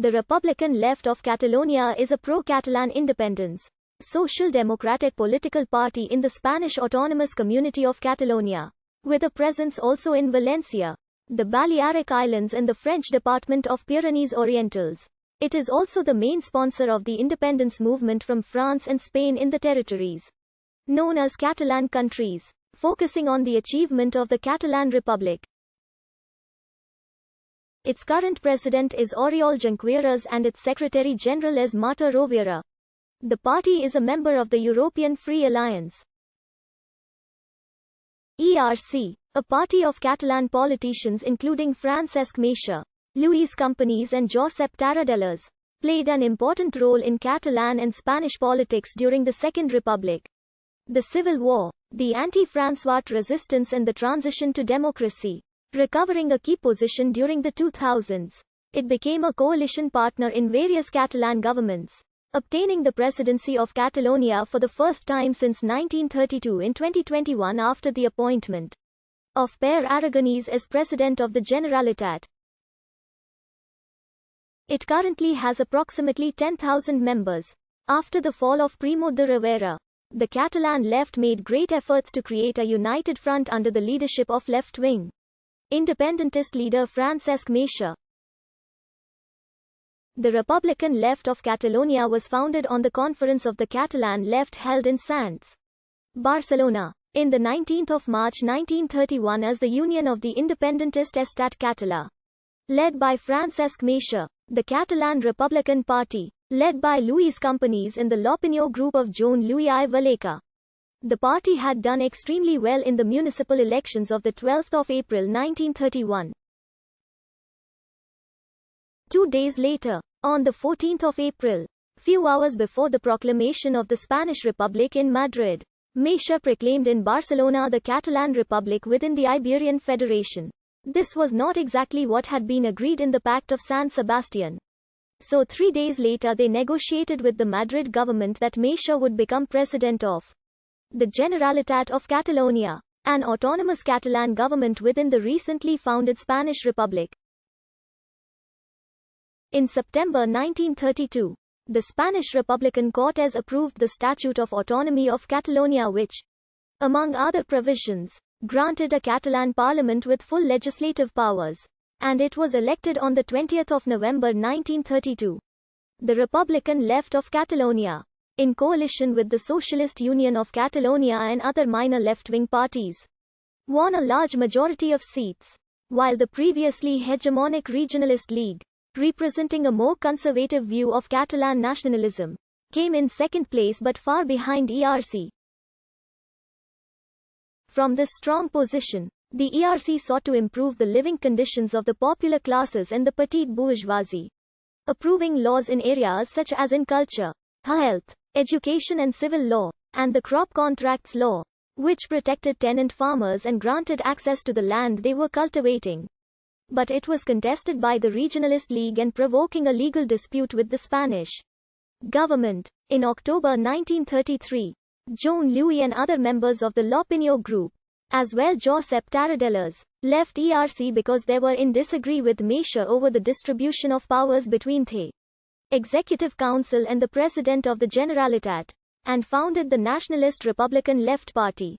The Republican left of Catalonia is a pro-Catalan independence, social democratic political party in the Spanish autonomous community of Catalonia, with a presence also in Valencia, the Balearic Islands and the French department of Pyrenees-Orientals. It is also the main sponsor of the independence movement from France and Spain in the territories known as Catalan countries, focusing on the achievement of the Catalan Republic. Its current president is Oriol Junqueras and its secretary general is Marta Rovira. The party is a member of the European Free Alliance. ERC, a party of Catalan politicians including Francesc Macià, Lluís Companys and Josep Tarradellas, played an important role in Catalan and Spanish politics during the Second Republic, the Civil War, the anti-Francoist resistance and the transition to democracy. Recovering a key position during the 2000s, it became a coalition partner in various Catalan governments, obtaining the presidency of Catalonia for the first time since 1932 in 2021 after the appointment of Pere Aragonès as President of the Generalitat. It currently has approximately 10,000 members. After the fall of Primo de Rivera, the Catalan left made great efforts to create a united front under the leadership of left-wing independentist leader Francesc Macià. The Republican left of Catalonia was founded on the Conference of the Catalan Left held in Sants, Barcelona, in the 19th of March 1931 as the Union of the Independentist Estat Català, led by Francesc Macià. The Catalan Republican Party, led by Lluís Companys and the L'Opinió group of Joan Louis I Valleca. The party had done extremely well in the municipal elections of the 12th of April 1931. 2 days later, on the 14th of April, few hours before the proclamation of the Spanish Republic in Madrid, Macià proclaimed in Barcelona the Catalan Republic within the Iberian Federation. This was not exactly what had been agreed in the Pact of San Sebastian. So 3 days later they negotiated with the Madrid government that Macià would become president of the Generalitat of Catalonia, an autonomous Catalan government within the recently founded Spanish Republic. In September 1932, the Spanish Republican Cortes approved the Statute of Autonomy of Catalonia which, among other provisions, granted a Catalan parliament with full legislative powers, and it was elected on the 20th of November 1932. The Republican left of Catalonia, in coalition with the Socialist Union of Catalonia and other minor left-wing parties, won a large majority of seats, while the previously hegemonic Regionalist League, representing a more conservative view of Catalan nationalism, came in second place but far behind ERC. From this strong position, the ERC sought to improve the living conditions of the popular classes and the petite bourgeoisie, approving laws in areas such as in culture, health, education and civil law, and the crop contracts law, which protected tenant farmers and granted access to the land they were cultivating. But it was contested by the Regionalist League and provoking a legal dispute with the Spanish government. In October 1933, Joan Louis and other members of the L'Opinió group, as well Josep Tarradellas, left ERC because they were in disagree with Macià over the distribution of powers between the Executive Council and the President of the Generalitat, and founded the Nationalist Republican Left Party.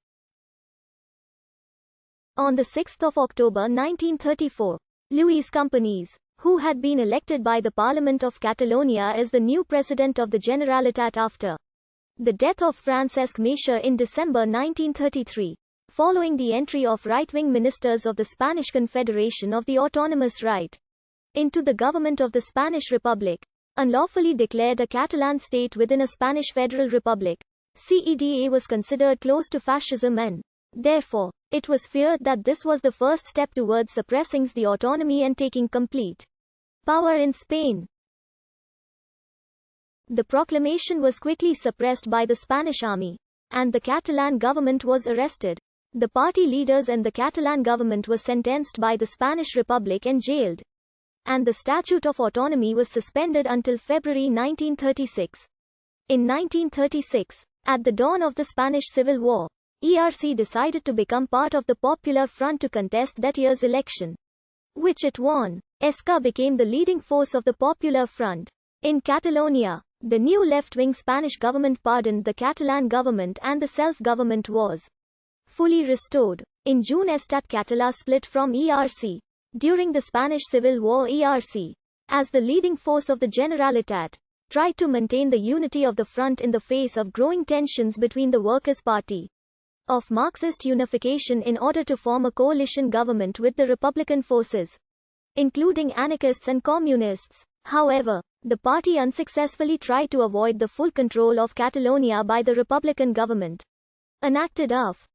On the 6th of October 1934, Lluís Companys, who had been elected by the Parliament of Catalonia as the new President of the Generalitat after the death of Francesc Macià in December 1933, following the entry of right-wing ministers of the Spanish Confederation of the Autonomous Right into the government of the Spanish Republic, unlawfully declared a Catalan state within a Spanish Federal Republic. CEDA was considered close to fascism and, therefore, it was feared that this was the first step towards suppressing the autonomy and taking complete power in Spain. The proclamation was quickly suppressed by the Spanish army, and the Catalan government was arrested. The party leaders and the Catalan government were sentenced by the Spanish Republic and jailed, and the Statute of Autonomy was suspended until February 1936. In 1936, at the dawn of the Spanish Civil War, ERC decided to become part of the Popular Front to contest that year's election, which it won. ESCA became the leading force of the Popular Front. In Catalonia, the new left-wing Spanish government pardoned the Catalan government and the self-government was fully restored. In June, Estat Català split from ERC. During the Spanish Civil War, ERC, as the leading force of the Generalitat, tried to maintain the unity of the front in the face of growing tensions between the Workers' Party of Marxist unification in order to form a coalition government with the Republican forces, including anarchists and communists. However, the party unsuccessfully tried to avoid the full control of Catalonia by the Republican government. Enacted of